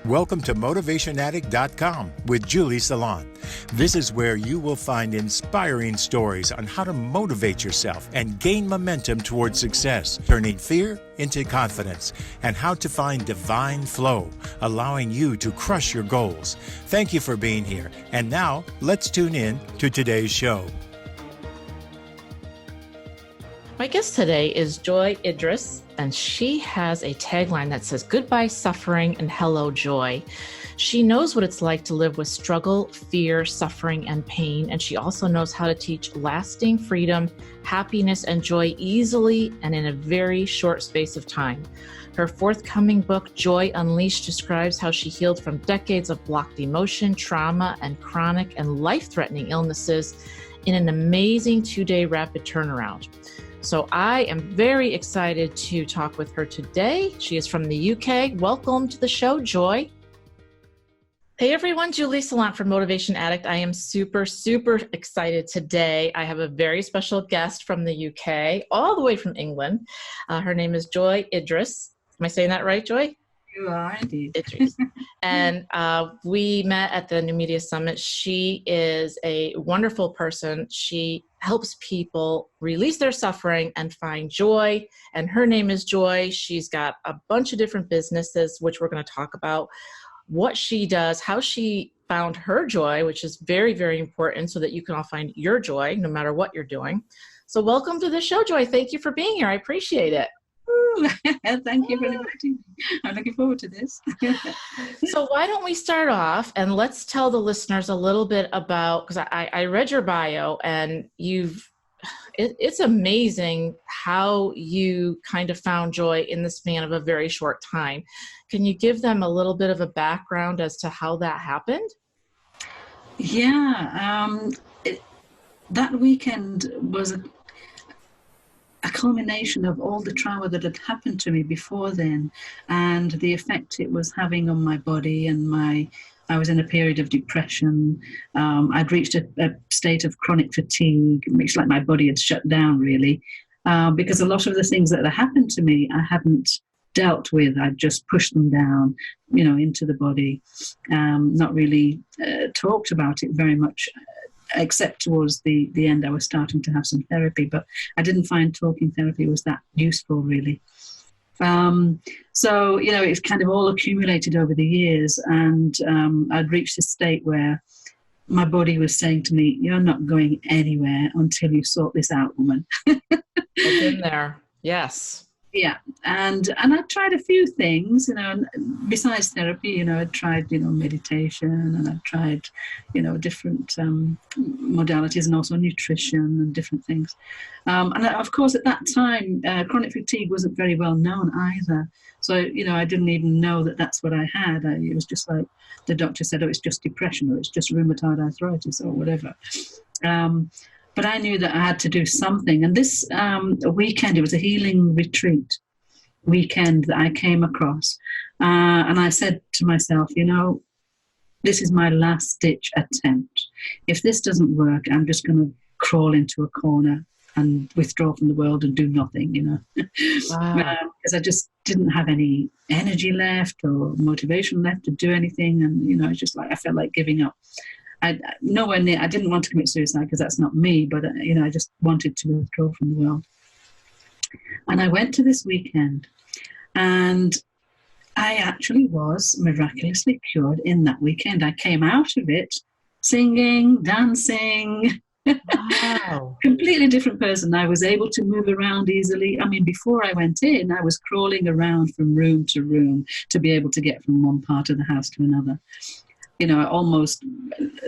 Welcome to MotivationAddict.com with Julie Salon. This is where you will find inspiring stories on how to motivate yourself and gain momentum towards success, turning fear into confidence, and how to find divine flow, allowing you to crush your goals. Thank you for being here. And now, let's tune in to today's show. My guest today is Joy Idris, and she has a tagline that says, "Goodbye suffering and hello joy." She knows what it's like to live with struggle, fear, suffering, and pain, and she also knows how to teach lasting freedom, happiness, and joy easily and in a very short space of time. Her forthcoming book, Joy Unleashed, describes how she healed from decades of blocked emotion, trauma, and chronic and life-threatening illnesses in an amazing 2-day rapid turnaround. So I am very excited to talk with her today. She is from the UK. Welcome to the show, Joy. Hey everyone, Julie Salon from Motivation Addict. I am super excited today. I have a very special guest from the UK, all the way from England. Her name is Joy Idris. Am I saying that right, Joy? You are indeed. Idris. And we met at the New Media Summit. She is a wonderful person. She helps people release their suffering and find joy. And her name is Joy. She's got a bunch of different businesses, which we're going to talk about. What she does, how she found her joy, which is very important so that you can all find your joy no matter what you're doing. So welcome to the show, Joy. Thank you for being here. I appreciate it. Thank you for inviting me. I'm looking forward to this. So why don't we start off and let's tell the listeners a little bit about, because I read your bio and it's amazing how you kind of found joy in the span of a very short time. Can you give them a little bit of a background as to how that happened? Yeah, that weekend was a culmination of all the trauma that had happened to me before then and the effect it was having on my body and I was in a period of depression. I'd reached a state of chronic fatigue. It's like my body had shut down really because a lot of the things that had happened to me I hadn't dealt with. I'd just pushed them down, into the body, not really talked about it very much. Except towards the end, I was starting to have some therapy, but I didn't find talking therapy was that useful, really. So, it's kind of all accumulated over the years, and I'd reached a state where my body was saying to me, "You're not going anywhere until you sort this out, woman." I've been there, yes. Yeah, and I tried a few things, besides therapy, I'd tried, meditation, and I'd tried, different modalities and also nutrition and different things. And of course, at that time, chronic fatigue wasn't very well known either. So, I didn't even know that that's what I had. It was just like the doctor said, "Oh, it's just depression," or "It's just rheumatoid arthritis," or whatever. But I knew that I had to do something. And this weekend, it was a healing retreat weekend that I came across. And I said to myself, this is my last-ditch attempt. If this doesn't work, I'm just going to crawl into a corner and withdraw from the world and do nothing, Wow. Because I just didn't have any energy left or motivation left to do anything. And, it's just like I felt like giving up. I didn't want to commit suicide because that's not me, but, I just wanted to withdraw from the world. And I went to this weekend and I actually was miraculously cured in that weekend. I came out of it singing, dancing, Wow. completely different person. I was able to move around easily. I mean, before I went in, I was crawling around from room to room to be able to get from one part of the house to another. Almost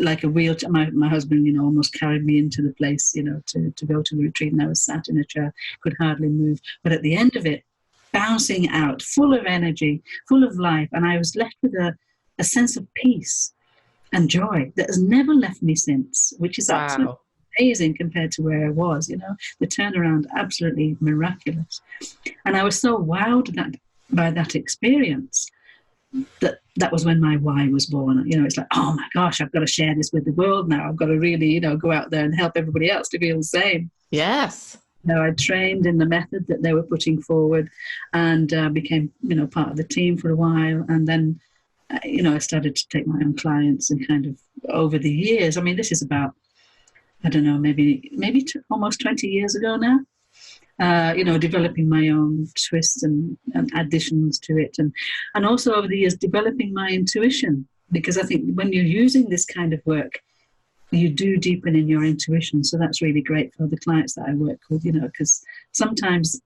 like a wheelchair. My husband, almost carried me into the place, to go to the retreat. And I was sat in a chair, could hardly move. But at the end of it, bouncing out, full of energy, full of life. And I was left with a sense of peace and joy that has never left me since, which is absolutely amazing compared to where I was, The turnaround, absolutely miraculous. And I was so wowed by that experience that was when my why was born. It's like, oh my gosh, I've got to share this with the world now. I've got to really, go out there and help everybody else to feel the same. Yes. I trained in the method that they were putting forward and became, part of the team for a while. And then I started to take my own clients, and kind of over the years, I mean, this is about, I don't know, maybe almost 20 years ago now. Developing my own twists and additions to it, and also over the years developing my intuition, because I think when you're using this kind of work, you do deepen in your intuition. So that's really great for the clients that I work with, because sometimes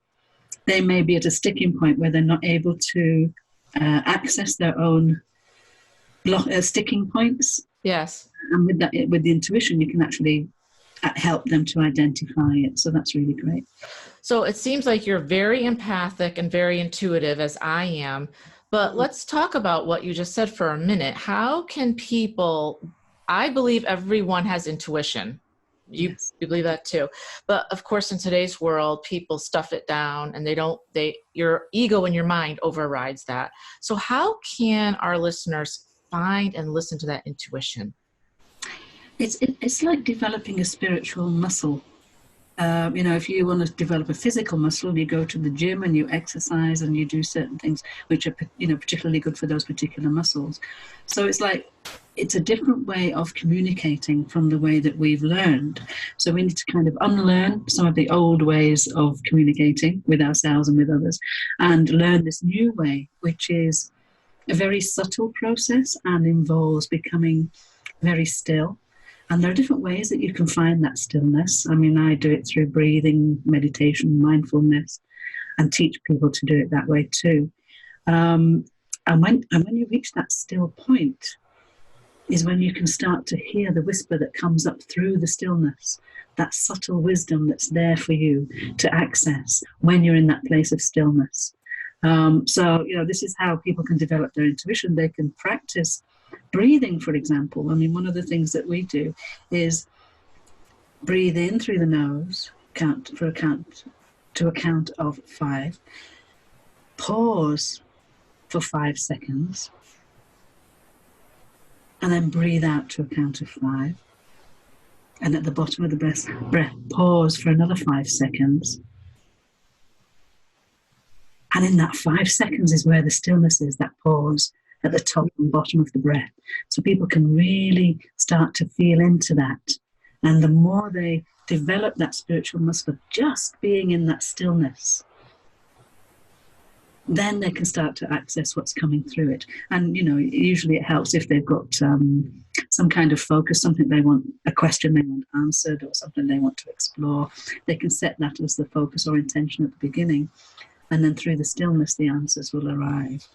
they may be at a sticking point where they're not able to access their own sticking points. Yes. And with the intuition, you can actually help them to identify it. So that's really great. So it seems like you're very empathic and very intuitive, as I am. But let's talk about what you just said for a minute. How can people, I believe everyone has intuition. You believe that too. But of course, in today's world, people stuff it down, and your ego in your mind overrides that. So how can our listeners find and listen to that intuition? It's like developing a spiritual muscle. If you want to develop a physical muscle, you go to the gym and you exercise and you do certain things which are, particularly good for those particular muscles. So it's a different way of communicating from the way that we've learned. So we need to kind of unlearn some of the old ways of communicating with ourselves and with others, and learn this new way, which is a very subtle process and involves becoming very still. And there are different ways that you can find that stillness. I mean, I do it through breathing, meditation, mindfulness, and teach people to do it that way too. And when you reach that still point is when you can start to hear the whisper that comes up through the stillness, that subtle wisdom that's there for you to access when you're in that place of stillness. This is how people can develop their intuition. They can practice breathing, for example. I mean, one of the things that we do is breathe in through the nose, count to a count of 5, pause for 5 seconds, and then breathe out to a count of 5. And at the bottom of the breath, pause for another 5 seconds. And in that 5 seconds is where the stillness is, that pause at the top and bottom of the breath. So people can really start to feel into that. And the more they develop that spiritual muscle of just being in that stillness, then they can start to access what's coming through it. And, usually it helps if they've got some kind of focus, something they want, a question they want answered, or something they want to explore. They can set that as the focus or intention at the beginning. And then through the stillness, the answers will arrive.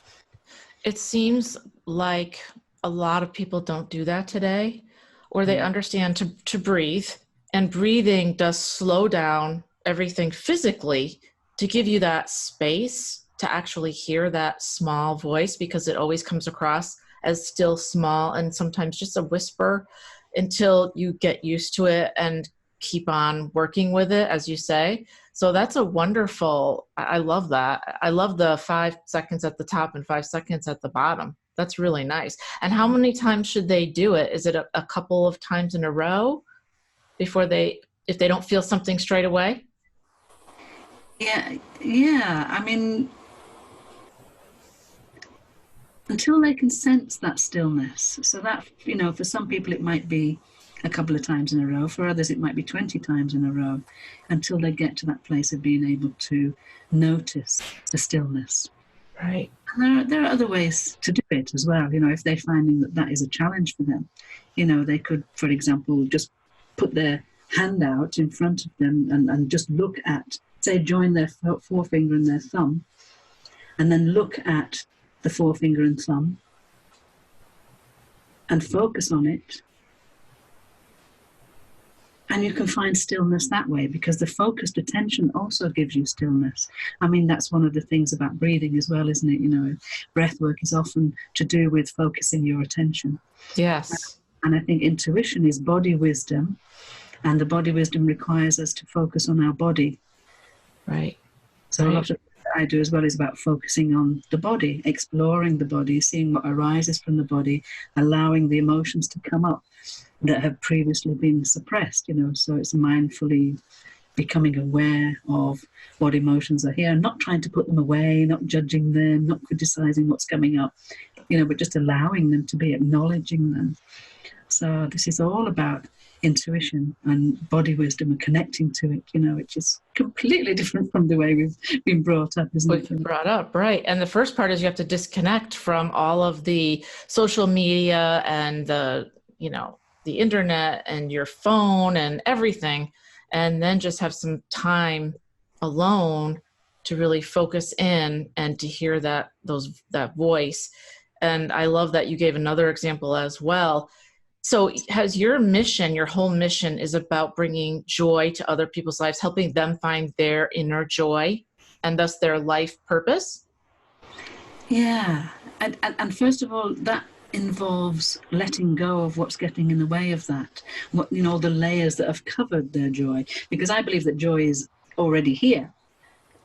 It seems like a lot of people don't do that today, or they understand to breathe, and breathing does slow down everything physically to give you that space to actually hear that small voice, because it always comes across as still small and sometimes just a whisper, until you get used to it and keep on working with it, as you say. So that's a wonderful, I love that. I love the 5 seconds at the top and 5 seconds at the bottom. That's really nice. And how many times should they do it? Is it a couple of times in a row before if they don't feel something straight away? Yeah. I mean, until they can sense that stillness. So that, for some people it might be a couple of times in a row. For others, it might be 20 times in a row, until they get to that place of being able to notice the stillness. Right. And there are other ways to do it as well. If they're finding that is a challenge for them, they could, for example, just put their hand out in front of them and just look at, say, join their forefinger and their thumb, and then look at the forefinger and thumb and focus on it. And you can find stillness that way, because the focused attention also gives you stillness. I mean, that's one of the things about breathing as well, isn't it? Breath work is often to do with focusing your attention. Yes. And I think intuition is body wisdom, and the body wisdom requires us to focus on our body. Right. So a lot of what I do as well is about focusing on the body, exploring the body, seeing what arises from the body, allowing the emotions to come up that have previously been suppressed, so it's mindfully becoming aware of what emotions are here, not trying to put them away, not judging them, not criticizing what's coming up, but just allowing them to be, acknowledging them. So this is all about intuition and body wisdom and connecting to it, which is completely different from the way we've been brought up, isn't it? We've brought up, right. And the first part is you have to disconnect from all of the social media and the internet and your phone and everything, and then just have some time alone to really focus in and to hear that voice. And I love that you gave another example as well. So has your whole mission is about bringing joy to other people's lives, helping them find their inner joy and thus their life purpose? Yeah. And first of all, that involves letting go of what's getting in the way of that, the layers that have covered their joy. Because I believe that joy is already here.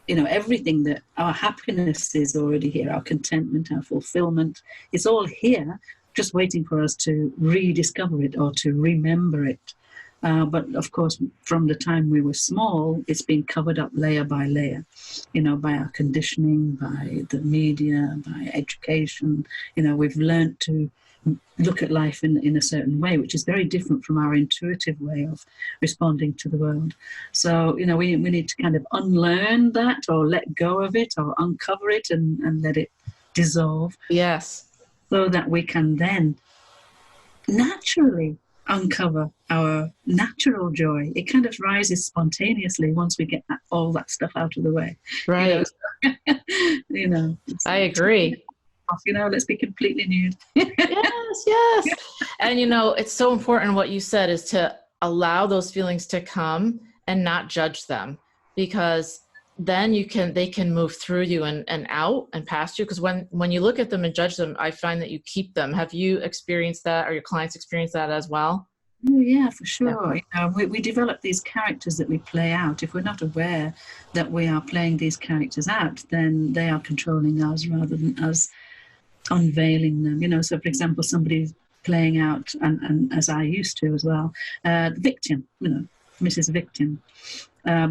Everything, that our happiness is already here, our contentment, our fulfillment, it's all here, just waiting for us to rediscover it or to remember it. But of course, from the time we were small, it's been covered up layer by layer, by our conditioning, by the media, by education. We've learned to look at life in a certain way, which is very different from our intuitive way of responding to the world. So, we need to kind of unlearn that, or let go of it, or uncover it and let it dissolve. Yes. So that we can then naturally uncover our natural joy. It kind of rises spontaneously once we get all that stuff out of the way. Right. I agree. Let's be completely nude. Yes. And it's so important what you said, is to allow those feelings to come and not judge them, because then they can move through you and out and past you. Because when you look at them and judge them, I find that you keep them. Have you experienced that, or your clients experienced that as well? Oh, yeah, for sure. Yeah. We develop these characters that we play out. If we're not aware that we are playing these characters out, then they are controlling us rather than us unveiling them. So for example, somebody's playing out, and as I used to as well, the victim, Mrs. Victim.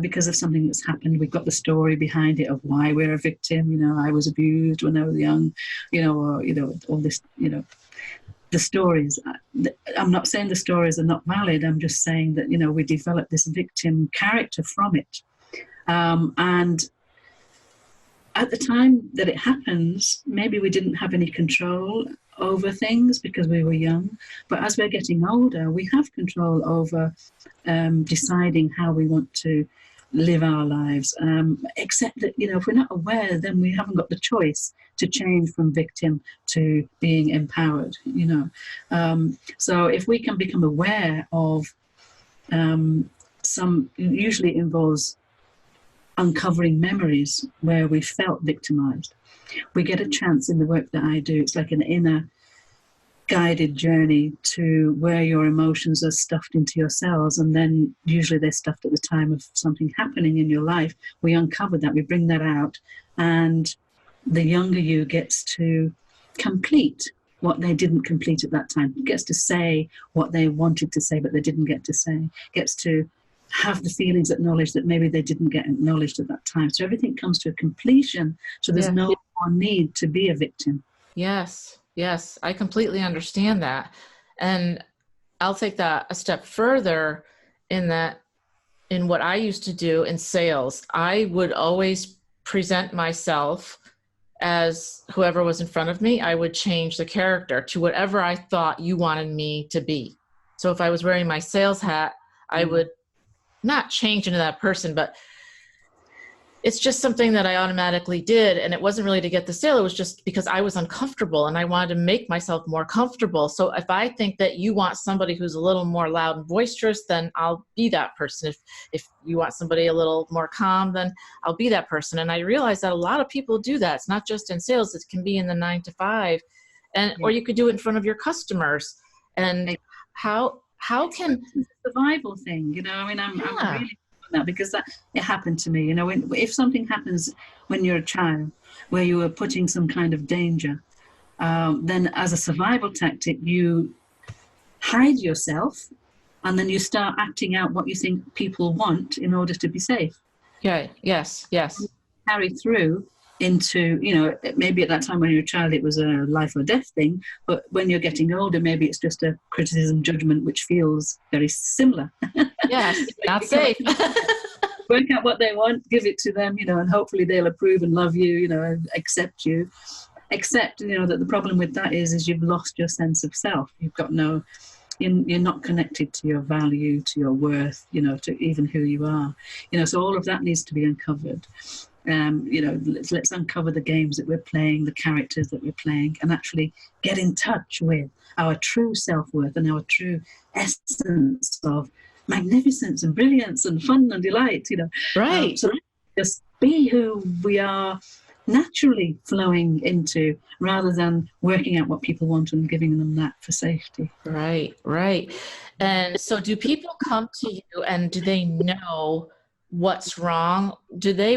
Because of something that's happened, we've got the story behind it of why we're a victim. I was abused when I was young, or all this, the stories. I'm not saying the stories are not valid. I'm just saying that we develop this victim character from it, and at the time that it happens, maybe we didn't have any control over things because we were young. But as we're getting older, we have control over deciding how we want to live our lives. Except that, if we're not aware, then we haven't got the choice to change from victim to being empowered, So if we can become aware of usually it involves uncovering memories where we felt victimized. We get a chance in the work that I do. It's like an inner guided journey to where your emotions are stuffed into your cells, and then usually they're stuffed at the time of something happening in your life. We uncover that, we bring that out, and the younger you gets to complete what they didn't complete at that time, gets to say what they wanted to say but they didn't get to say, gets to have the feelings acknowledged that maybe they didn't get acknowledged at that time. So everything comes to a completion, so there's no more need to be a victim. Yes, I completely understand that. And I'll take that a step further in what I used to do in sales. I would always present myself as whoever was in front of me. I would change the character to whatever I thought you wanted me to be. So if I was wearing my sales hat, I would not change into that person, but it's just something that I automatically did. And it wasn't really to get the sale. It was just because I was uncomfortable and I wanted to make myself more comfortable. So if I think that you want somebody who's a little more loud and boisterous, then I'll be that person. If you want somebody a little more calm, then I'll be that person. And I realized that a lot of people do that. It's not just in sales. It can be in the 9 to 5, or you could do it in front of your customers. And how can it's a survival thing, I'm really that, because it happened to me. If something happens when you're a child where you are putting some kind of danger, then as a survival tactic, you hide yourself and then you start acting out what you think people want in order to be safe. Yeah. Yes. Carry through into, maybe at that time when you're a child it was a life or death thing, but when you're getting older, maybe it's just a criticism, judgment, which feels very similar. Yes, not safe. Work out what they want, give it to them, and hopefully they'll approve and love you, and accept you. Except, that the problem with that is you've lost your sense of self. You've got you're not connected to your value, to your worth, to even who you are. So all of that needs to be uncovered. Let's uncover the games that we're playing, the characters that we're playing, and actually get in touch with our true self-worth and our true essence of magnificence and brilliance and fun and delight, Right. So just be who we are naturally flowing into, rather than working out what people want and giving them that for safety. Right. And so do people come to you and do they know what's wrong? Do they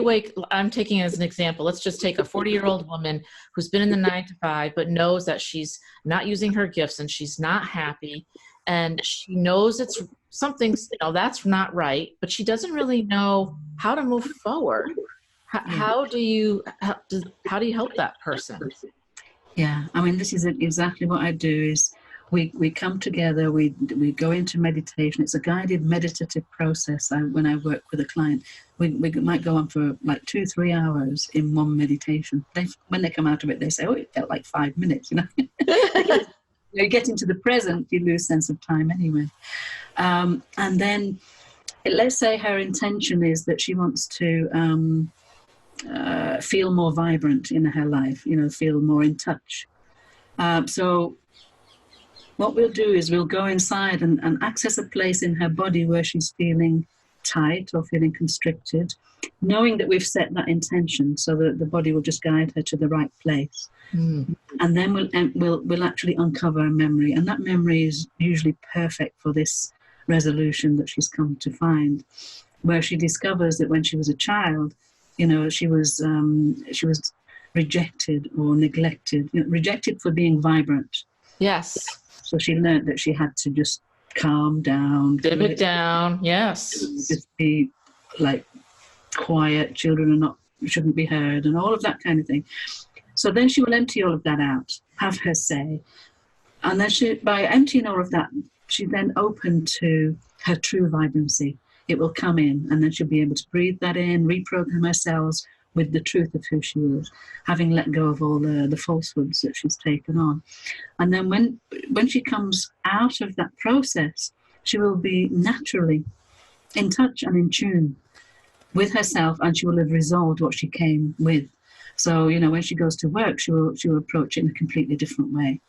I'm taking as an example, let's just take a 40-year-old woman who's been in the 9-to-5 but knows that she's not using her gifts and she's not happy, and she knows it's something, that's not right, but she doesn't really know how to move forward. How do you help that person? Yeah, this is exactly what I do. Is we come together, we go into meditation. It's a guided meditative process. When I work with a client, we might go on for like 2-3 hours in one meditation. When they come out of it, they say, "Oh, it felt like 5 minutes." You get into the present, you lose sense of time anyway. And then, let's say her intention is that she wants to feel more vibrant in her life, feel more in touch. So what we'll do is we'll go inside and access a place in her body where she's feeling tight or feeling constricted, knowing that we've set that intention so that the body will just guide her to the right place. And then we'll actually uncover a memory, and that memory is usually perfect for this resolution that she's come to find, where she discovers that when she was a child, she was rejected or neglected, rejected for being vibrant. Yes. So she learned that she had to just calm down, dim it down. Yes. Just be like quiet. Children shouldn't be heard, and all of that kind of thing. So then she will empty all of that out, have her say, and then by emptying all of that, she's then open to her true vibrancy. It will come in, and then she'll be able to breathe that in, reprogram her cells with the truth of who she is, having let go of all the falsehoods that she's taken on. And then when she comes out of that process, she will be naturally in touch and in tune with herself, and she will have resolved what she came with. So, when she goes to work, she will approach it in a completely different way.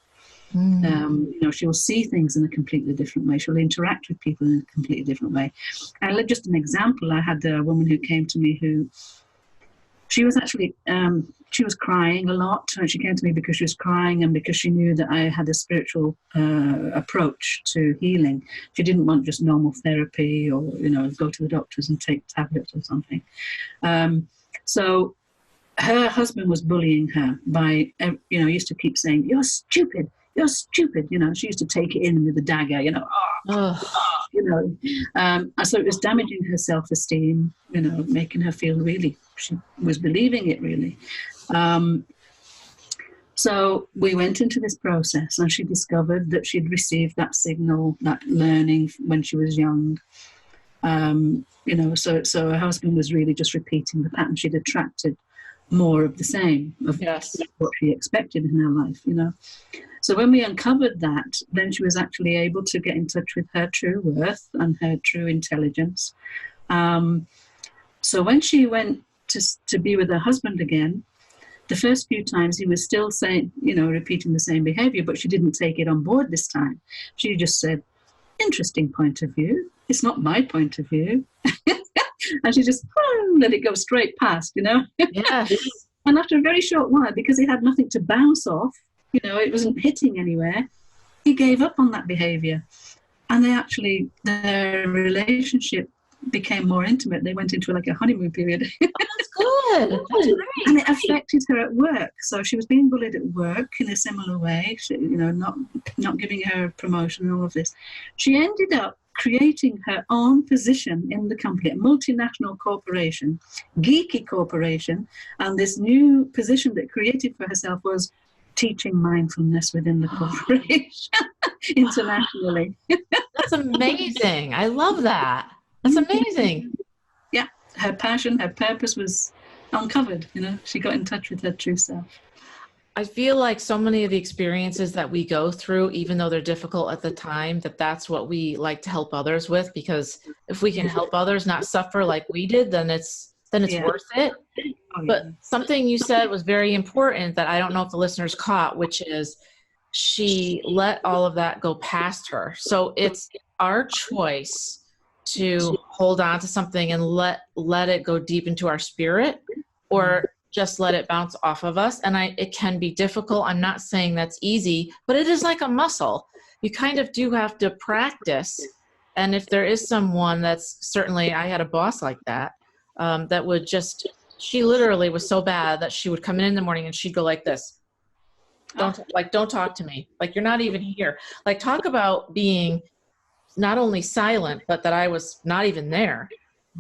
She will see things in a completely different way. She'll interact with people in a completely different way. And just an example, I had a woman who came to me who, she was actually, she was crying a lot. And she came to me because she was crying and because she knew that I had a spiritual approach to healing. She didn't want just normal therapy or, go to the doctors and take tablets or something. So her husband was bullying her by, used to keep saying, "You're stupid. You're stupid." She used to take it in with a dagger, so it was damaging her self-esteem, making her feel she was believing it really. So we went into this process, and she discovered that she'd received that signal, that learning when she was young. So her husband was really just repeating the pattern. She'd attracted more of the same, of what she expected in her life, So when we uncovered that, then she was actually able to get in touch with her true worth and her true intelligence. So when she went to be with her husband again, the first few times he was still saying, repeating the same behavior, but she didn't take it on board this time. She just said, "Interesting point of view. It's not my point of view." And she just let it go straight past, Yes. And after a very short while, because he had nothing to bounce off, it wasn't hitting anywhere, he gave up on that behavior. And their relationship became more intimate. They went into like a honeymoon period. That's good. That's great. And it affected her at work. So she was being bullied at work in a similar way, not giving her a promotion and all of this. She ended up creating her own position in the company, a multinational corporation, geeky corporation, and this new position that created for herself was teaching mindfulness within the corporation internationally. That's amazing. I love that. That's amazing. Yeah, her passion, her purpose was uncovered. She got in touch with her true self. I feel like so many of the experiences that we go through, even though they're difficult at the time, that's what we like to help others with, because if we can help others not suffer like we did, then it's worth it. But something you said was very important that I don't know if the listeners caught, which is she let all of that go past her. So it's our choice to hold on to something and let it go deep into our spirit, or just let it bounce off of us. And it can be difficult. I'm not saying that's easy, but it is like a muscle. You kind of do have to practice. And if there is someone certainly, I had a boss like that, that would just, she literally was so bad that she would come in the morning and she'd go like this. Don't talk to me. Like, you're not even here. Like, talk about being not only silent, but that I was not even there.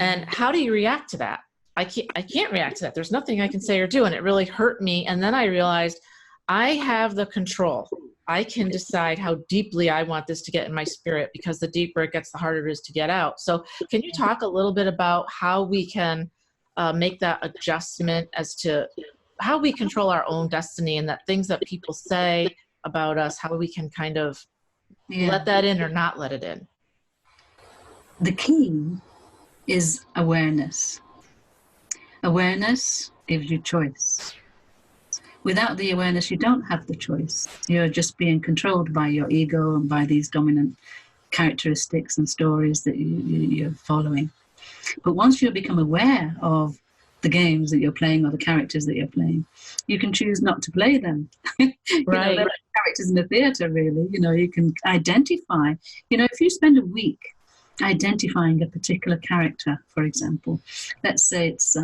And how do you react to that? I can't react to that. There's nothing I can say or do. And it really hurt me. And then I realized I have the control. I can decide how deeply I want this to get in my spirit, because the deeper it gets, the harder it is to get out. So can you talk a little bit about how we can make that adjustment as to how we control our own destiny, and that things that people say about us, how we can kind of let that in or not let it in? The key is awareness. Awareness gives you choice. Without the awareness, you don't have the choice. You're just being controlled by your ego and by these dominant characteristics and stories that you're following. But once you become aware of the games that you're playing or the characters that you're playing, you can choose not to play them. Right. They're like characters in a theater, really. You can identify. If you spend a week identifying a particular character, for example, let's say it's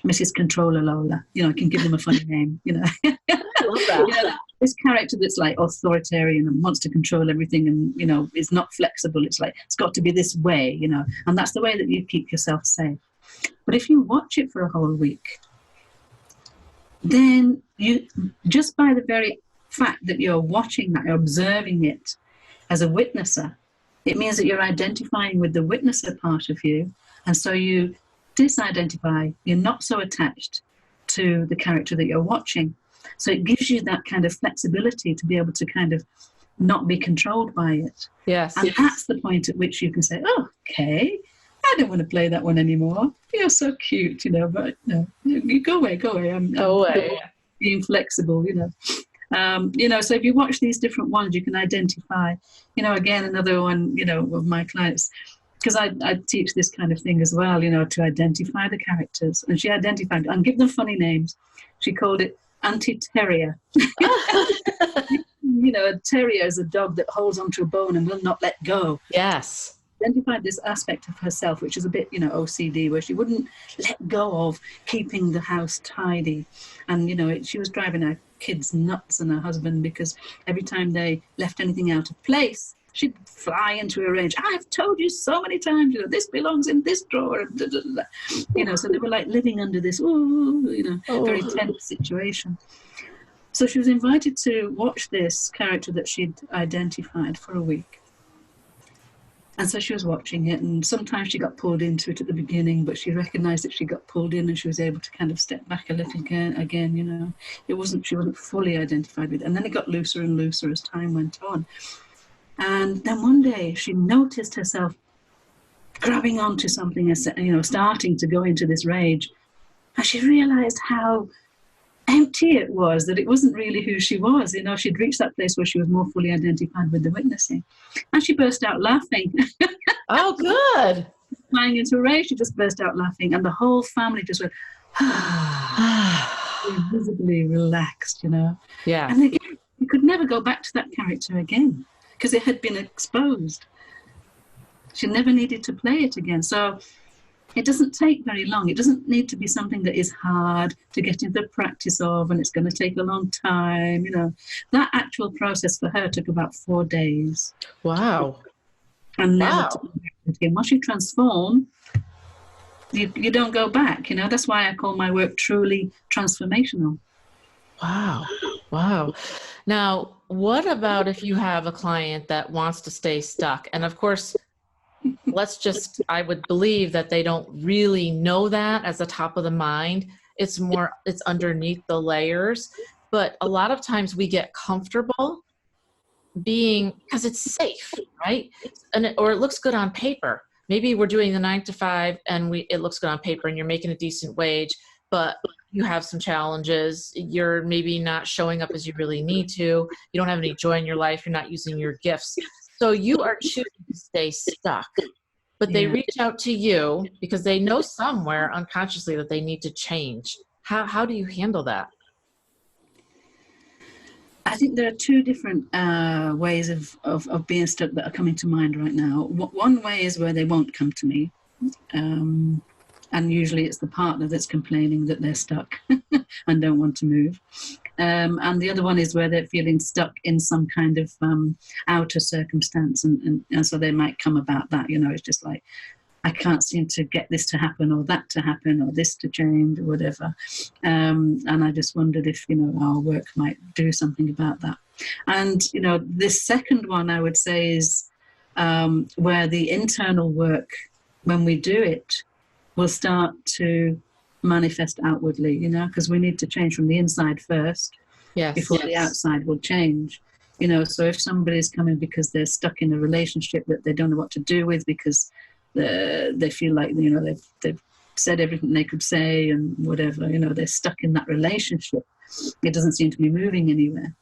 Mrs. Controller Lola. I can give them a funny name. I love that. This character that's like authoritarian and wants to control everything, and is not flexible. It's like it's got to be this way, and that's the way that you keep yourself safe. But if you watch it for a whole week, then you, just by the very fact that you're watching that, you're observing it as a witnesser, it means that you're identifying with the witnesser part of you. And so you disidentify, you're not so attached to the character that you're watching. So it gives you that kind of flexibility to be able to kind of not be controlled by it. Yes. And that's the point at which you can say, oh, okay, I don't want to play that one anymore. You're so cute, but no, you go away. I'm being flexible, so if you watch these different ones, you can identify, again, another one, of my clients, because I teach this kind of thing as well, to identify the characters. And she identified, and give them funny names. She called it Auntie Terrier. A terrier is a dog that holds onto a bone and will not let go. Yes. Identified this aspect of herself, which is a bit, OCD, where she wouldn't let go of keeping the house tidy. And, she was driving her kids nuts and her husband, because every time they left anything out of place, she'd fly into a rage. I've told you so many times, this belongs in this drawer. So they were like living under this, very tense situation. So she was invited to watch this character that she'd identified for a week. And so she was watching it, and sometimes she got pulled into it at the beginning, but she recognized that she got pulled in, and she was able to kind of step back a little again. She wasn't fully identified with it. And then it got looser and looser as time went on. And then one day she noticed herself grabbing onto something, starting to go into this rage. And she realized how empty it was, that it wasn't really who she was. She'd reached that place where she was more fully identified with the witnessing. And she burst out laughing. Oh, good. Flying into a rage, she just burst out laughing. And the whole family just went, visibly relaxed, Yeah. And again, you could never go back to that character again, because it had been exposed. She never needed to play it again. So it doesn't take very long. It doesn't need to be something that is hard to get into the practice of, and it's going to take a long time. That actual process for her took about 4 days. Wow. and never Wow. to go back again. Once you transform, you don't go back. That's why I call my work truly transformational. Wow. Wow. Now, what about if you have a client that wants to stay stuck? And of course, I would believe that they don't really know that as the top of the mind. It's underneath the layers. But a lot of times we get comfortable because it's safe, right? Or it looks good on paper. Maybe we're doing the 9 to 5 and it looks good on paper and you're making a decent wage, but you have some challenges. You're maybe not showing up as you really need to. You don't have any joy in your life. You're not using your gifts. So you are choosing to stay stuck. But they reach out to you because they know somewhere unconsciously that they need to change. How do you handle that? I think there are two different ways of being stuck that are coming to mind right now. One way is where they won't come to me. And usually it's the partner that's complaining that they're stuck and don't want to move. And the other one is where they're feeling stuck in some kind of outer circumstance. And so they might come about that, it's just like, I can't seem to get this to happen or that to happen or this to change or whatever. And I just wondered if, our work might do something about that. And, this second one I would say is where the internal work, when we do it, will start to manifest outwardly, because we need to change from the inside first before the outside will change. So if somebody's coming because they're stuck in a relationship that they don't know what to do with because they feel like, they've said everything they could say and whatever, they're stuck in that relationship. It doesn't seem to be moving anywhere.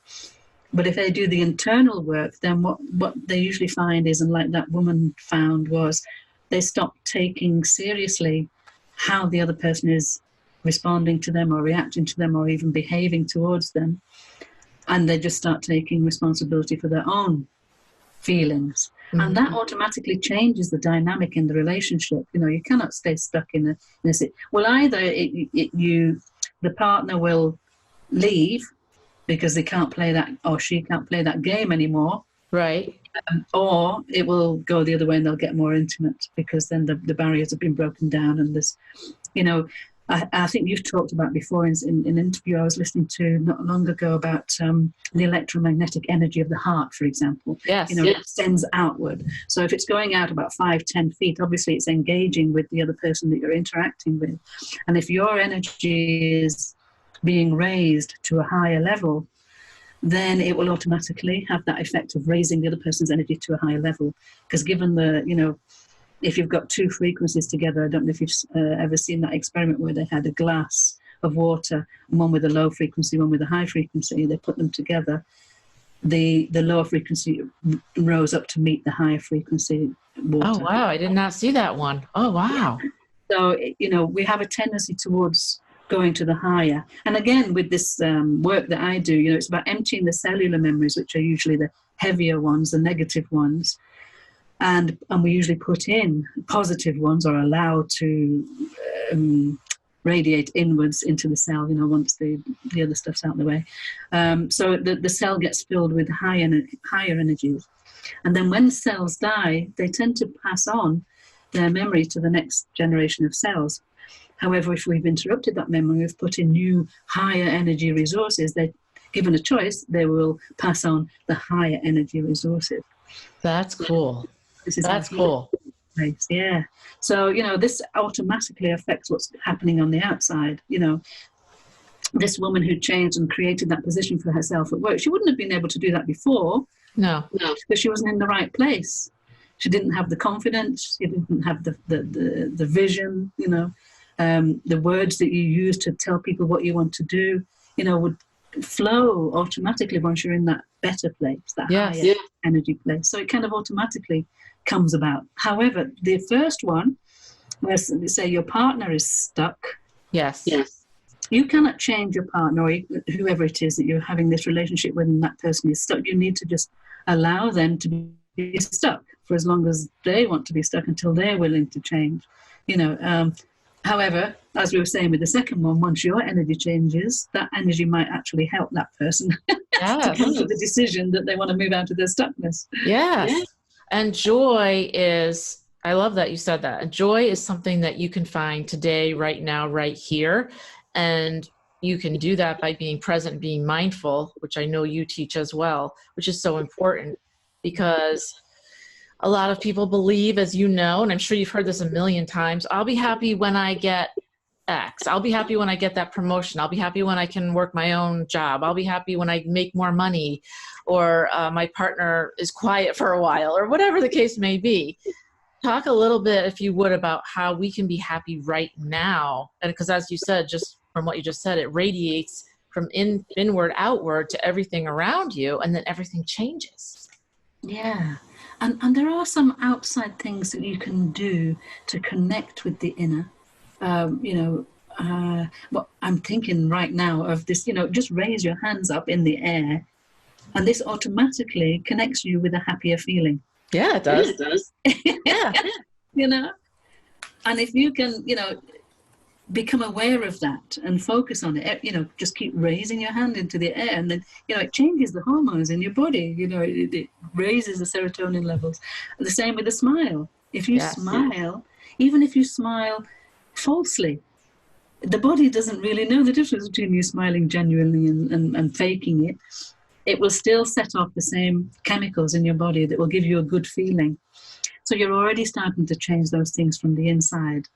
But if they do the internal work, then what they usually find is, and like that woman found, was they stop taking seriously how the other person is responding to them or reacting to them or even behaving towards them. And they just start taking responsibility for their own feelings. Mm-hmm. And that automatically changes the dynamic in the relationship. You cannot stay stuck in a well, either the partner will leave because they can't play that, or she can't play that game anymore. Right. Or it will go the other way and they'll get more intimate because then the barriers have been broken down. And there's, I think you've talked about before in an interview I was listening to not long ago about the electromagnetic energy of the heart, for example. Yes. It extends outward. So if it's going out about 5-10 feet, obviously it's engaging with the other person that you're interacting with. And if your energy is being raised to a higher level, then it will automatically have that effect of raising the other person's energy to a higher level. Because given if you've got two frequencies together, I don't know if you've ever seen that experiment where they had a glass of water, one with a low frequency, one with a high frequency. They put them together. The lower frequency rose up to meet the higher frequency water. Oh, wow. I did not see that one. Oh, wow. So, we have a tendency towards going to the higher. And again, with this work that I do, it's about emptying the cellular memories, which are usually the heavier ones, the negative ones. And we usually put in positive ones or allow to radiate inwards into the cell, once the other stuff's out of the way. So the cell gets filled with higher energies. And then when cells die, they tend to pass on their memory to the next generation of cells. However, if we've interrupted that memory, we've put in new higher energy resources, they're given a choice, they will pass on the higher energy resources. That's cool. That's cool. Place. Yeah. So, this automatically affects what's happening on the outside. This woman who changed and created that position for herself at work, she wouldn't have been able to do that before. No. Because she wasn't in the right place. She didn't have the confidence. She didn't have the vision, the words that you use to tell people what you want to do, would flow automatically once you're in that better place, that higher energy place. So it kind of automatically comes about. However, the first one, where say your partner is stuck. Yes. You cannot change your partner or whoever it is that you're having this relationship with and that person is stuck. You need to just allow them to be stuck for as long as they want to be stuck until they're willing to change. However, as we were saying with the second one, once your energy changes, that energy might actually help that person to come to the decision that they want to move out of their stuckness. Yes. And joy is, I love that you said that. And joy is something that you can find today, right now, right here. And you can do that by being present, being mindful, which I know you teach as well, which is so important because a lot of people believe, as you know, and I'm sure you've heard this a million times, I'll be happy when I get X. I'll be happy when I get that promotion. I'll be happy when I can work my own job. I'll be happy when I make more money, or my partner is quiet for a while, or whatever the case may be. Talk a little bit, if you would, about how we can be happy right now. And because as you said, just from what you just said, it radiates from inward outward to everything around you, and then everything changes. Yeah. And there are some outside things that you can do to connect with the inner. Well, I'm thinking right now of this, just raise your hands up in the air, and this automatically connects you with a happier feeling. Yeah, it does. It does. Yeah. And if you can, become aware of that and focus on it, just keep raising your hand into the air, and then, it changes the hormones in your body. It raises the serotonin levels. And the same with a smile. If you smile, even if you smile falsely, the body doesn't really know the difference between you smiling genuinely and faking it. It will still set off the same chemicals in your body that will give you a good feeling. So you're already starting to change those things from the inside.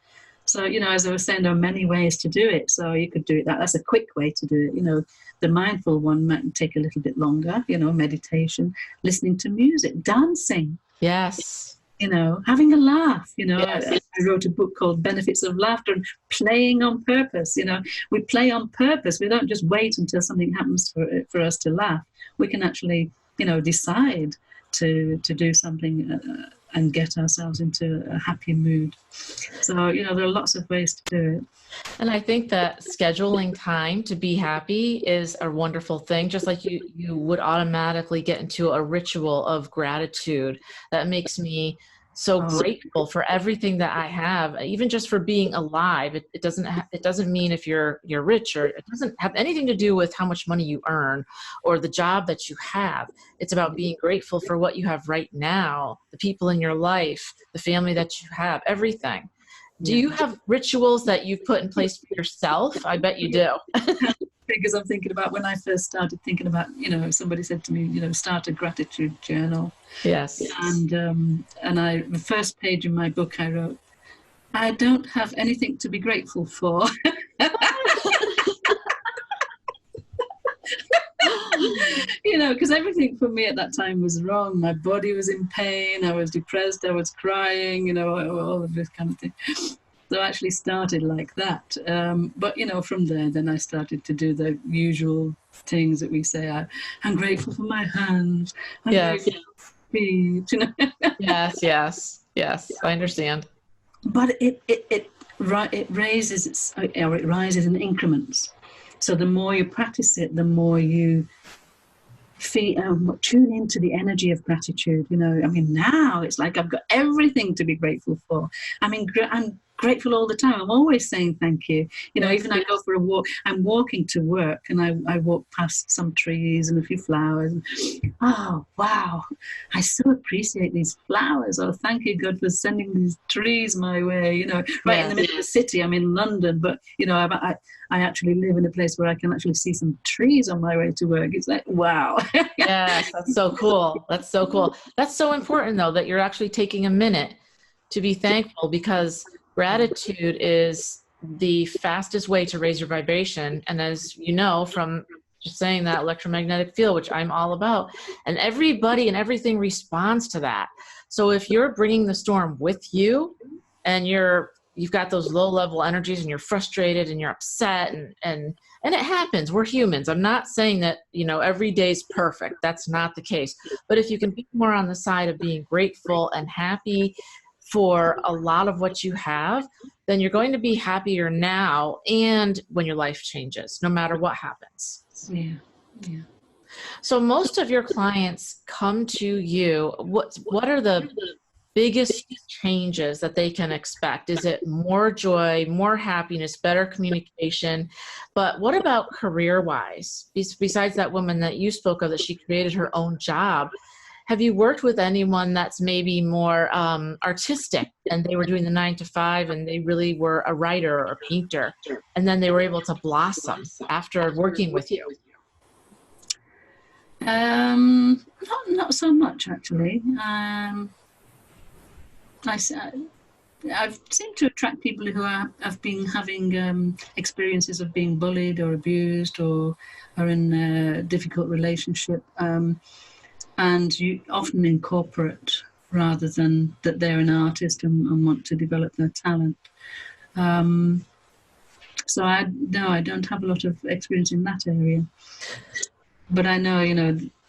So, as I was saying, there are many ways to do it. So you could do it. That's a quick way to do it. The mindful one might take a little bit longer, meditation, listening to music, dancing. Yes. Having a laugh. Yes. I wrote a book called Benefits of Laughter, and playing on purpose. We play on purpose. We don't just wait until something happens for us to laugh. We can actually, decide to do something and get ourselves into a happy mood. So, there are lots of ways to do it. And I think that scheduling time to be happy is a wonderful thing. Just like you would automatically get into a ritual of gratitude that makes me so grateful for everything that I have, even just for being alive. It doesn't mean if you're rich, or it doesn't have anything to do with how much money you earn or the job that you have. It's about being grateful for what you have right now, the people in your life, the family that you have, everything. Do you have rituals that you've put in place for yourself? I bet you do. Because I'm thinking about when I first started thinking about, somebody said to me, start a gratitude journal. Yes. And the first page in my book I wrote, I don't have anything to be grateful for. Because everything for me at that time was wrong. My body was in pain. I was depressed. I was crying, all of this kind of thing. So I actually started like that. But, from there, then I started to do the usual things that we say. I'm grateful for my hands. I'm grateful for my feet, Yes. I understand. But it rises in increments. So the more you practice it, the more you tune into the energy of gratitude. Now it's like I've got everything to be grateful for. I'm grateful all the time. I'm always saying thank you. Even I go for a walk, I'm walking to work, and I walk past some trees and a few flowers. And, oh, wow, I so appreciate these flowers. Oh, thank you, God, for sending these trees my way. In the middle of the city. I'm in London, but, I actually live in a place where I can actually see some trees on my way to work. It's like, wow. Yes, that's so cool. That's so cool. That's so important, though, that you're actually taking a minute to be thankful, because gratitude is the fastest way to raise your vibration. And as you know, from just saying that electromagnetic field, which I'm all about, and everybody and everything responds to that. So if you're bringing the storm with you, and you've got those low level energies, and you're frustrated and you're upset, and it happens. We're humans. I'm not saying that, every day's perfect. That's not the case. But if you can be more on the side of being grateful and happy for a lot of what you have, then you're going to be happier now and when your life changes, no matter what happens. Yeah. So most of your clients come to you. What are the biggest changes that they can expect? Is it more joy, more happiness, better communication? But what about career-wise? Besides that woman that you spoke of, that she created her own job, have you worked with anyone that's maybe more artistic, and they were doing the 9 to 5 and they really were a writer or a painter, and then they were able to blossom after working with you? Not so much, actually. I've seemed to attract people who have been having experiences of being bullied or abused, or are in a difficult relationship, and you often in corporate, rather than that they're an artist and want to develop their talent. So I don't have a lot of experience in that area, but I know,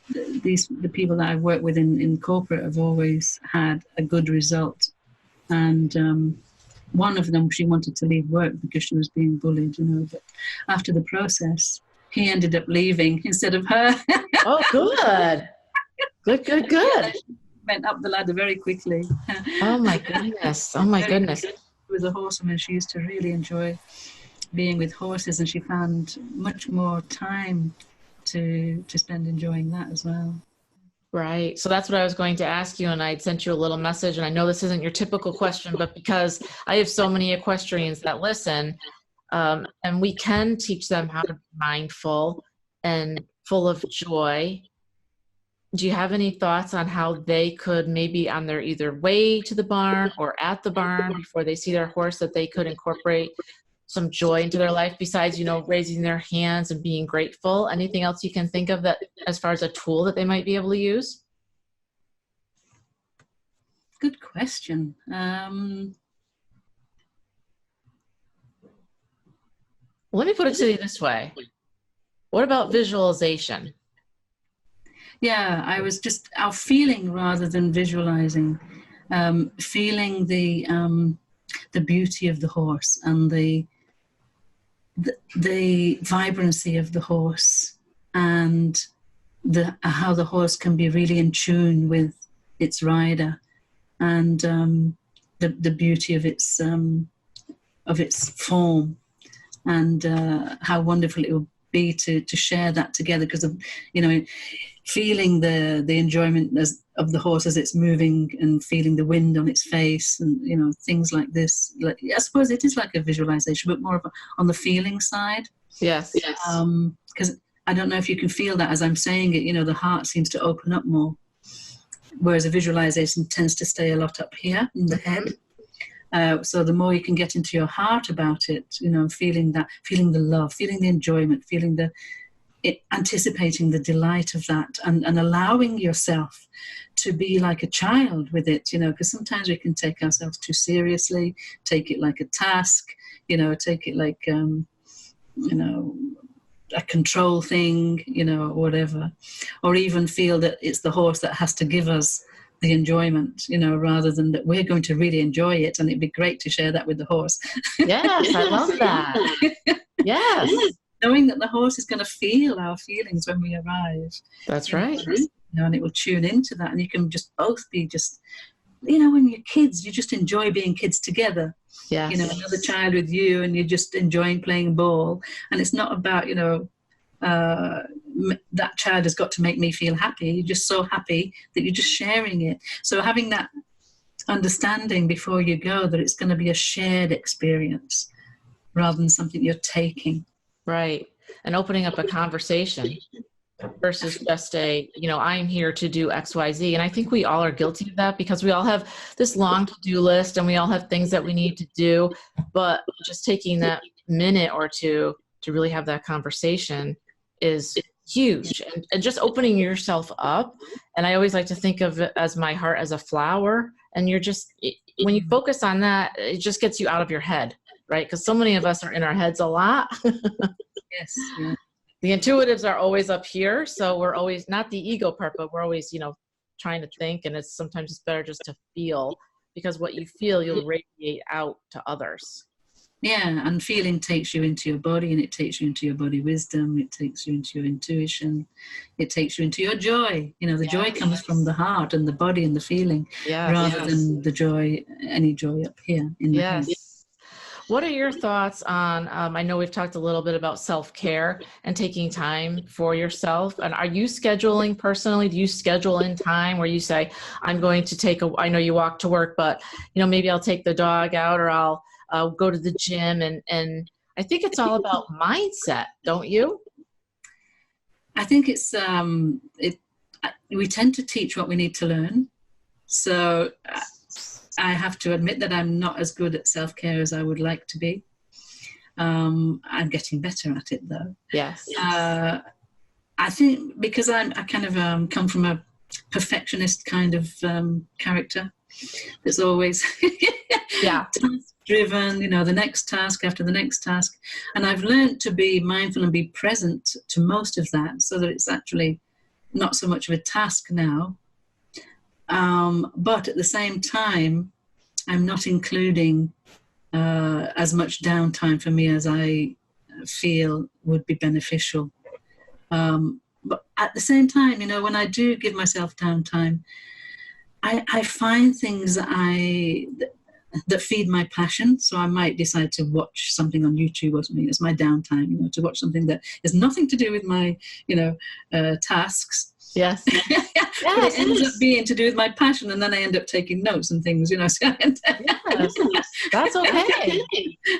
the people that I've worked with in corporate have always had a good result. And one of them, she wanted to leave work because she was being bullied, but after the process, he ended up leaving instead of her. Oh, good. Good. Went up the ladder very quickly. Oh my goodness. She was a horsewoman. She used to really enjoy being with horses, and she found much more time to spend enjoying that as well. Right. So that's what I was going to ask you, and I'd sent you a little message, and I know this isn't your typical question, but because I have so many equestrians that listen, and we can teach them how to be mindful and full of joy. Do you have any thoughts on how they could, maybe on their either way to the barn or at the barn before they see their horse, that they could incorporate some joy into their life besides, raising their hands and being grateful? Anything else you can think of that, as far as a tool that they might be able to use? Good question. Let me put it to you this way. What about visualization? Yeah, I was just our feeling rather than visualizing, feeling the beauty of the horse and the vibrancy of the horse, and how the horse can be really in tune with its rider, and the beauty of its form, and how wonderful it will be to share that together, because of feeling the enjoyment of the horse as it's moving, and feeling the wind on its face, and things like this. I suppose it is like a visualization, but more on the feeling side. Yes. Because I don't know if you can feel that as I'm saying it. The heart seems to open up more, whereas a visualization tends to stay a lot up here in the head. So the more you can get into your heart about it, feeling the love, feeling the enjoyment, anticipating the delight of that, and allowing yourself to be like a child with it, because sometimes we can take ourselves too seriously, take it like a task, take it like, a control thing, whatever, or even feel that it's the horse that has to give us the enjoyment, rather than that we're going to really enjoy it, and it'd be great to share that with the horse. Yes, I love that. Yes. Knowing that the horse is going to feel our feelings when we arrive. That's right. And it will tune into that, and you can just both be when you're kids, you just enjoy being kids together. Yes. Another child with you, and you're just enjoying playing ball, and it's not about that child has got to make me feel happy. You're just so happy that you're just sharing it. So having that understanding before you go that it's going to be a shared experience rather than something you're taking. Right. And opening up a conversation versus just I'm here to do X, Y, Z. And I think we all are guilty of that, because we all have this long to-do list, and we all have things that we need to do. But just taking that minute or two to really have that conversation is huge, and just opening yourself up. And I always like to think of it as my heart as a flower, and when you focus on that, it just gets you out of your head, right? Because so many of us are in our heads a lot. Yes. Yeah. The intuitives are always up here, so we're always, not the ego part, but we're always trying to think, and sometimes it's better just to feel, because what you feel, you'll radiate out to others. Yeah, and feeling takes you into your body, and it takes you into your body wisdom, it takes you into your intuition, it takes you into your joy. The joy comes from the heart and the body and the feeling, rather than the joy, any joy up here in the head. What are your thoughts on, I know we've talked a little bit about self-care and taking time for yourself. And are you scheduling personally? Do you schedule in time where you say, I'm going to I know you walk to work, but maybe I'll take the dog out, or I'll go to the gym. And I think it's all about mindset, don't you? I think we tend to teach what we need to learn. So I have to admit that I'm not as good at self-care as I would like to be. I'm getting better at it, though. Yes. I think because I kind of come from a perfectionist kind of character. It's always task-driven, the next task after the next task. And I've learned to be mindful and be present to most of that, so that it's actually not so much of a task now. But at the same time, I'm not including as much downtime for me as I feel would be beneficial. But at the same time, when I do give myself downtime, I find things that feed my passion. So I might decide to watch something on YouTube or something. It's my downtime, to watch something that has nothing to do with my, tasks. Yes. But it ends up being to do with my passion, and then I end up taking notes and things, So yes, that's okay.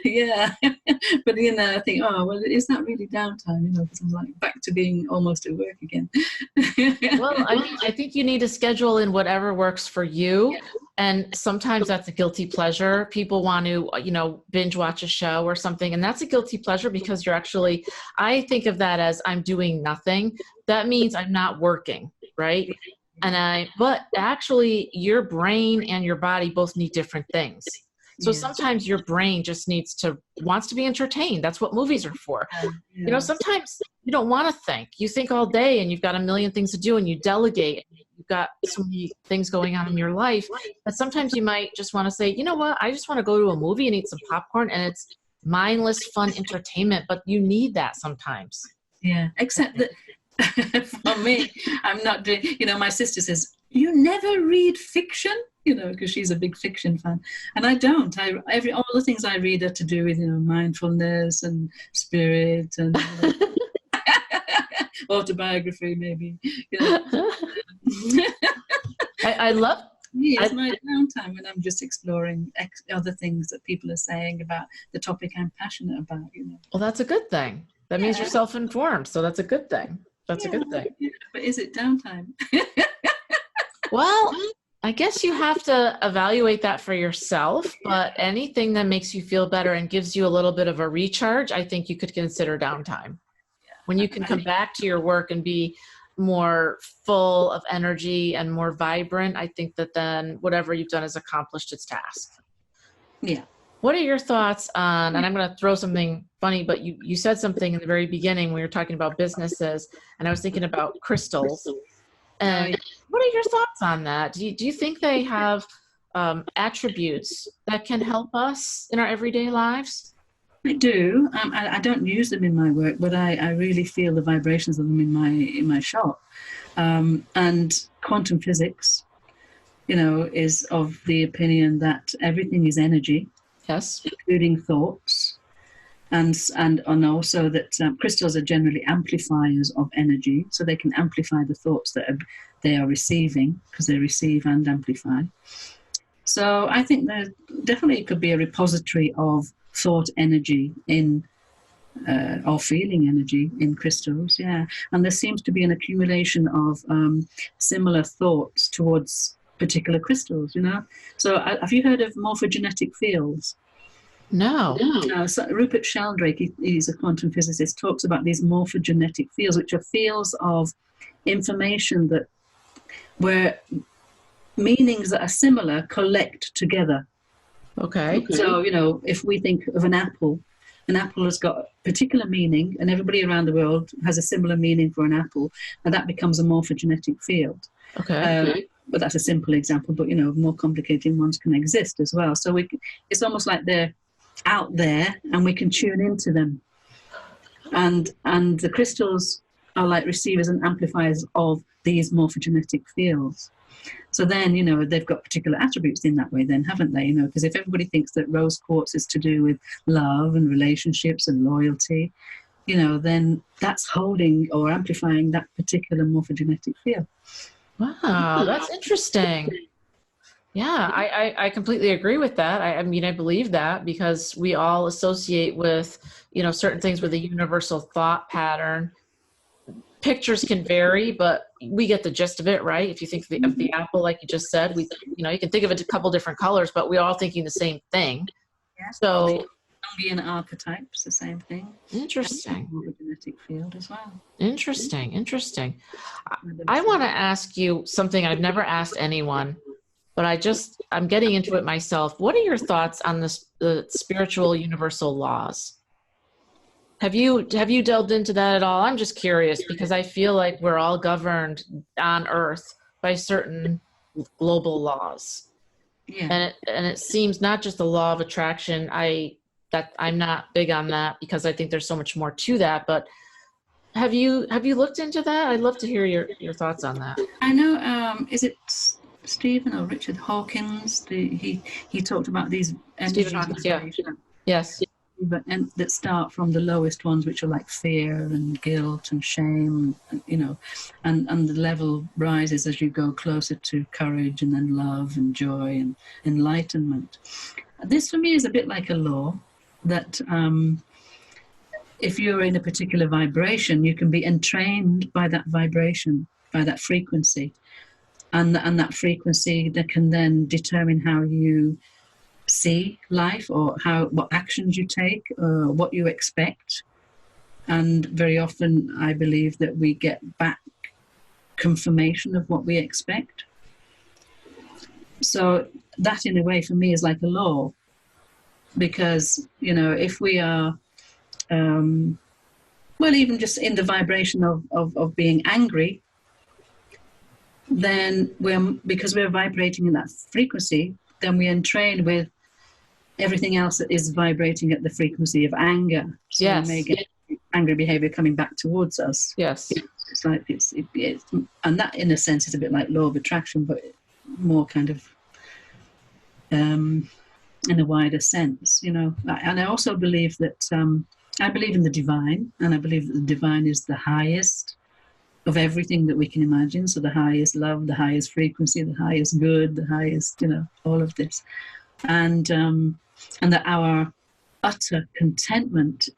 Yeah. But I think, well, is that really downtime? Because I'm like back to being almost at work again. Well, I think you need to schedule in whatever works for you. And sometimes that's a guilty pleasure. People want to, binge watch a show or something. And that's a guilty pleasure because I think of that as I'm doing nothing. That means I'm not working, right? But actually your brain and your body both need different things. So sometimes your brain just wants to be entertained. That's what movies are for. Sometimes you don't want to think. You think all day and you've got a million things to do and you delegate. You've got so many things going on in your life. But sometimes you might just want to say, you know what? I just want to go to a movie and eat some popcorn, and it's mindless, fun entertainment. But you need that sometimes. Yeah, except that for me, I'm not doing, my sister says, you never read fiction? Because she's a big fiction fan. And I don't. All the things I read are to do with, mindfulness and spirit and autobiography, maybe. I love. It's my downtime when I'm just exploring other things that people are saying about the topic I'm passionate about. Well, that's a good thing. That means you're self-informed. So that's a good thing. That's a good thing. Yeah, but is it downtime? Well, I guess you have to evaluate that for yourself, but anything that makes you feel better and gives you a little bit of a recharge, I think you could consider downtime. When you can come back to your work and be more full of energy and more vibrant, I think that then whatever you've done has accomplished its task. Yeah. What are your thoughts on, and I'm going to throw something funny, but you said something in the very beginning when we were talking about businesses, and I was thinking about crystals. And what are your thoughts on that? Do you think they have attributes that can help us in our everyday lives? I do. I don't use them in my work, but I really feel the vibrations of them in my shop. And quantum physics, is of the opinion that everything is energy. Yes, including thoughts, and also that crystals are generally amplifiers of energy, so they can amplify the thoughts that they are receiving, because they receive and amplify. So I think there definitely could be a repository of thought energy or feeling energy in crystals, and there seems to be an accumulation of similar thoughts towards particular crystals, So have you heard of morphogenetic fields? No. So Rupert Sheldrake, he's a quantum physicist, talks about these morphogenetic fields, which are fields of information where meanings that are similar collect together. Okay. So, if we think of an apple has got a particular meaning, and everybody around the world has a similar meaning for an apple, and that becomes a morphogenetic field. Okay. But that's a simple example, but more complicated ones can exist as well. So it's almost like they're out there and we can tune into them. And the crystals are like receivers and amplifiers of these morphogenetic fields. So then, they've got particular attributes in that way then, haven't they? Because if everybody thinks that rose quartz is to do with love and relationships and loyalty, then that's holding or amplifying that particular morphogenetic field. Wow, that's interesting. Yeah, I completely agree with that. I mean, I believe that because we all associate with, certain things with a universal thought pattern. Pictures can vary, but we get the gist of it, right? If you think of the apple, like you just said, you can think of it a couple different colors, but we're all thinking the same thing. Yeah. So Jungian archetypes, the same thing. Interesting. Genetic field as well. Interesting. I want to ask you something I've never asked anyone, but I'm getting into it myself. What are your thoughts on the spiritual universal laws? Have you delved into that at all? I'm just curious because I feel like we're all governed on Earth by certain global laws. Yeah. And it seems not just the law of attraction. I'm not big on that because I think there's so much more to that. But have you looked into that? I'd love to hear your thoughts on that. I know. Is it Stephen or Richard Hawkins? He talked about these energies. Stephen Hawkins, yeah. Yes. And that start from the lowest ones, which are like fear and guilt and shame, and the level rises as you go closer to courage and then love and joy and enlightenment. This for me is a bit like a law that if you're in a particular vibration, you can be entrained by that vibration, by that frequency, and that frequency that can then determine how you see life or what actions you take, what you expect. And very often I believe that we get back confirmation of what we expect. So that in a way for me is like a law, because if we are even just in the vibration of being angry, then because we're vibrating in that frequency, then we entrain with everything else that is vibrating at the frequency of anger. So yes. We may get angry behavior coming back towards us. Yes. It's like and that in a sense is a bit like law of attraction, but more kind of in a wider sense, And I also believe that I believe in the divine, and I believe that the divine is the highest of everything that we can imagine. So the highest love, the highest frequency, the highest good, the highest, all of this. And that our utter contentment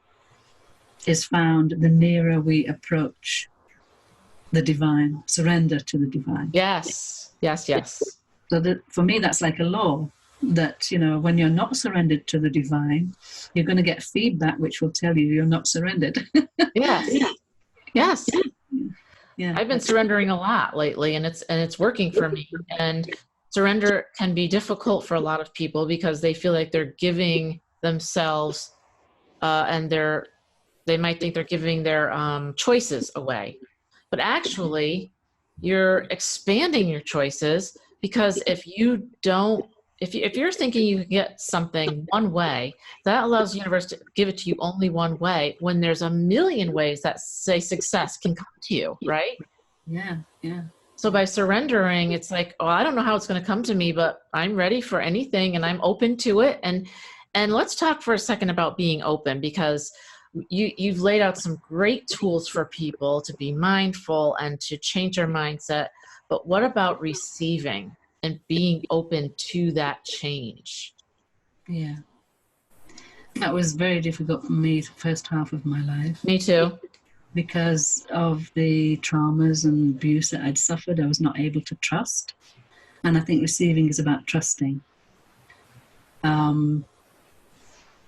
is found the nearer we approach the divine, surrender to the divine. Yes. So that for me, that's like a law that, when you're not surrendered to the divine, you're going to get feedback which will tell you you're not surrendered. Yes. Yeah. I've been surrendering a lot lately, and it's working for me. And surrender can be difficult for a lot of people because they feel like they're giving themselves, and they might think they're giving their choices away. But actually, you're expanding your choices, because if you're thinking you can get something one way, that allows the universe to give it to you only one way, when there's a million ways that say success can come to you, right? Yeah. So by surrendering, it's like, oh, I don't know how it's going to come to me, but I'm ready for anything and I'm open to it. And let's talk for a second about being open, because you've laid out some great tools for people to be mindful and to change their mindset. But what about receiving and being open to that change? Yeah. That was very difficult for me the first half of my life. Me too. Because of the traumas and abuse that I'd suffered, I was not able to trust. And I think receiving is about trusting.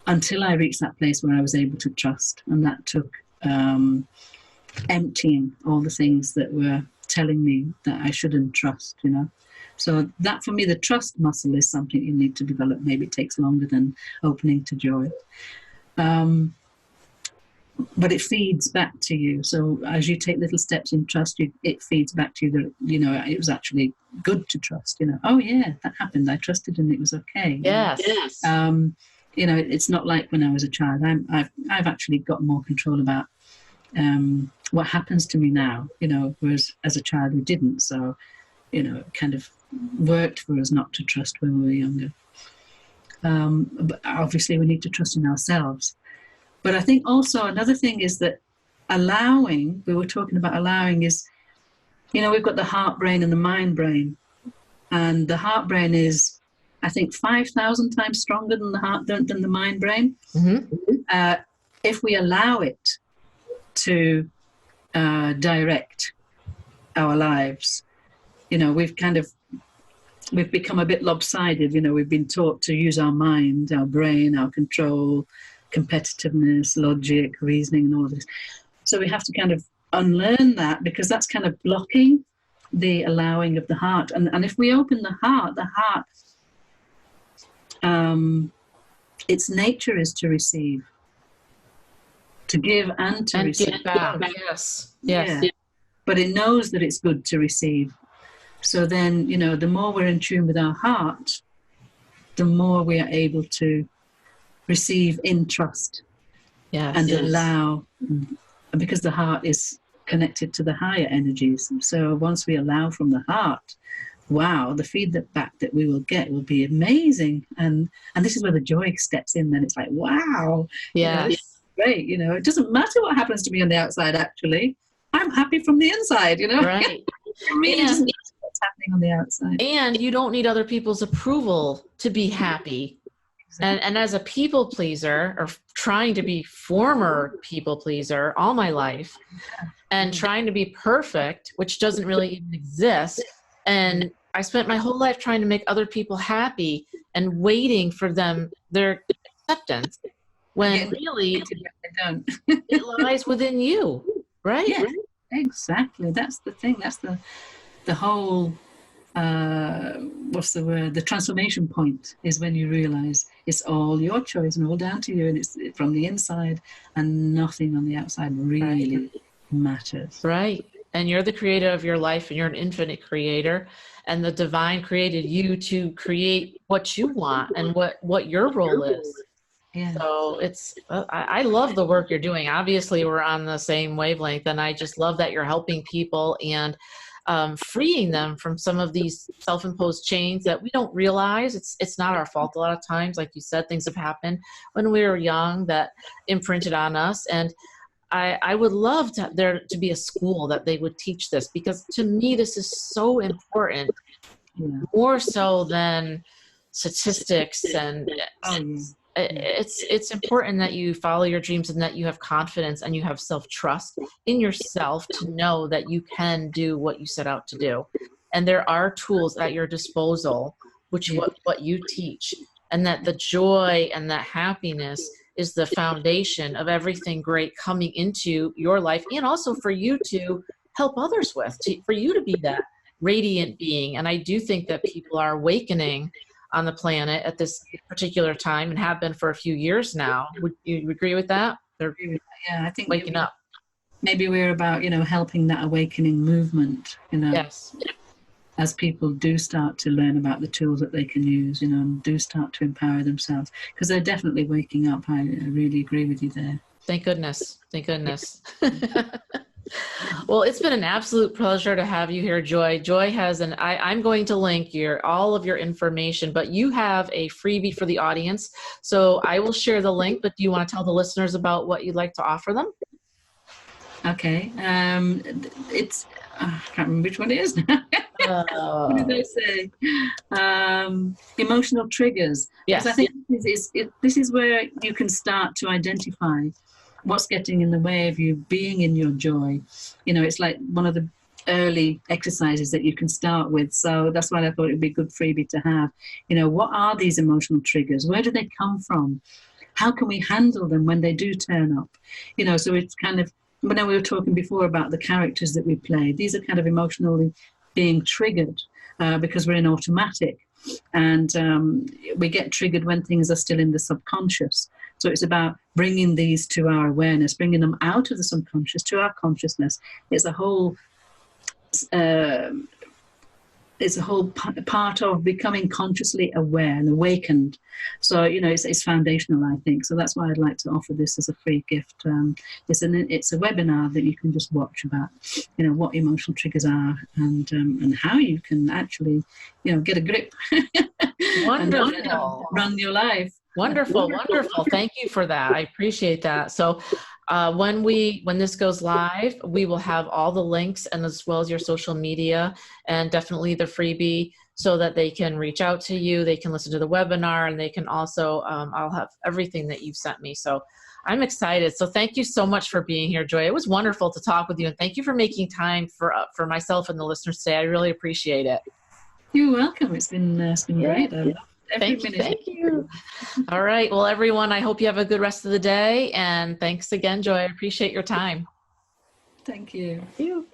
Until I reached that place where I was able to trust. And that took emptying all the things that were telling me that I shouldn't trust, So that, for me, the trust muscle is something you need to develop. Maybe it takes longer than opening to joy. But it feeds back to you. So as you take little steps in trust, it feeds back to you that, it was actually good to trust. Oh, yeah, that happened. I trusted and it was okay. Yes. It's not like when I was a child. I've actually got more control about what happens to me now, whereas as a child we didn't. So, it kind of worked for us not to trust when we were younger. But obviously we need to trust in ourselves. But I think also another thing is that allowing, we were talking about allowing is, we've got the heart brain and the mind brain. And the heart brain is, I think, 5,000 times stronger than the mind brain. Mm-hmm. If we allow it to direct our lives, we've become a bit lopsided. We've been taught to use our mind, our brain, our control, competitiveness, logic, reasoning, and all of this. So we have to kind of unlearn that, because that's kind of blocking the allowing of the heart. And if we open the heart, its nature is to receive, to give and to receive. Give back. Yes. Yeah. But it knows that it's good to receive. So then, the more we're in tune with our heart, the more we are able to receive in trust. Yes. And allow, because the heart is connected to the higher energies. So once we allow from the heart, wow, the feedback that we will get will be amazing. And this is where the joy steps in. Then it's like, wow, yes, great. It doesn't matter what happens to me on the outside, actually. I'm happy from the inside, Right. It really doesn't matter what's happening on the outside. And you don't need other people's approval to be happy. Exactly. And as a people pleaser, or trying to be former people pleaser all my life, and trying to be perfect, which doesn't really even exist. And I spent my whole life trying to make other people happy and waiting for their acceptance, when really it lies within you, right? Yeah, exactly. That's the thing. That's the whole, what's the word? The transformation point is when you realize it's all your choice and all down to you, and it's from the inside, and nothing on the outside really matters. Right. And you're the creator of your life, and you're an infinite creator, and the divine created you to create what you want and what your role is. Yeah. So I love the work you're doing. Obviously we're on the same wavelength, and I just love that you're helping people and freeing them from some of these self-imposed chains that we don't realize. It's not our fault a lot of times. Like you said, things have happened when we were young that imprinted on us. And I would love there to be a school that they would teach this, because to me this is so important, more so than statistics. And it's important that you follow your dreams, and that you have confidence and you have self-trust in yourself to know that you can do what you set out to do. And there are tools at your disposal, which what you teach, and that the joy and that happiness is the foundation of everything great coming into your life, and also for you to help others with, for you to be that radiant being. And I do think that people are awakening on the planet at this particular time, and have been for a few years now. Would you agree with that? They're I think waking up. Maybe we're about, helping that awakening movement, Yes. As people do start to learn about the tools that they can use, and do start to empower themselves, because they're definitely waking up. I really agree with you there. Thank goodness. Thank goodness. Well, it's been an absolute pleasure to have you here, Joy. Joy has I'm going to link all of your information, but you have a freebie for the audience. So I will share the link, but do you want to tell the listeners about what you'd like to offer them? Okay. It's, I can't remember which one it is now. What did they say? Emotional triggers. Yes. I think this is where you can start to identify what's getting in the way of you being in your joy. It's like one of the early exercises that you can start with. So that's why I thought it would be a good freebie to have. What are these emotional triggers? Where do they come from? How can we handle them when they do turn up? So it's kind of, we were talking before about the characters that we play. These are kind of emotionally being triggered because we're in automatic. And we get triggered when things are still in the subconscious. So it's about bringing these to our awareness, bringing them out of the subconscious to our consciousness. It's a whole it's a whole part of becoming consciously aware and awakened. So, it's foundational, I think. So that's why I'd like to offer this as a free gift. It's a webinar that you can just watch about, what emotional triggers are and how you can actually, get a grip. Wonderful. and run your life. Wonderful. Thank you for that. I appreciate that. So when this goes live, we will have all the links and as well as your social media and definitely the freebie so that they can reach out to you. They can listen to the webinar and they can also, I'll have everything that you've sent me. So I'm excited. So thank you so much for being here, Joy. It was wonderful to talk with you and thank you for making time for myself and the listeners today. I really appreciate it. You're welcome. It's been great. Thank you. All right. Well, everyone, I hope you have a good rest of the day. And thanks again, Joy. I appreciate your time. Thank you. Thank you.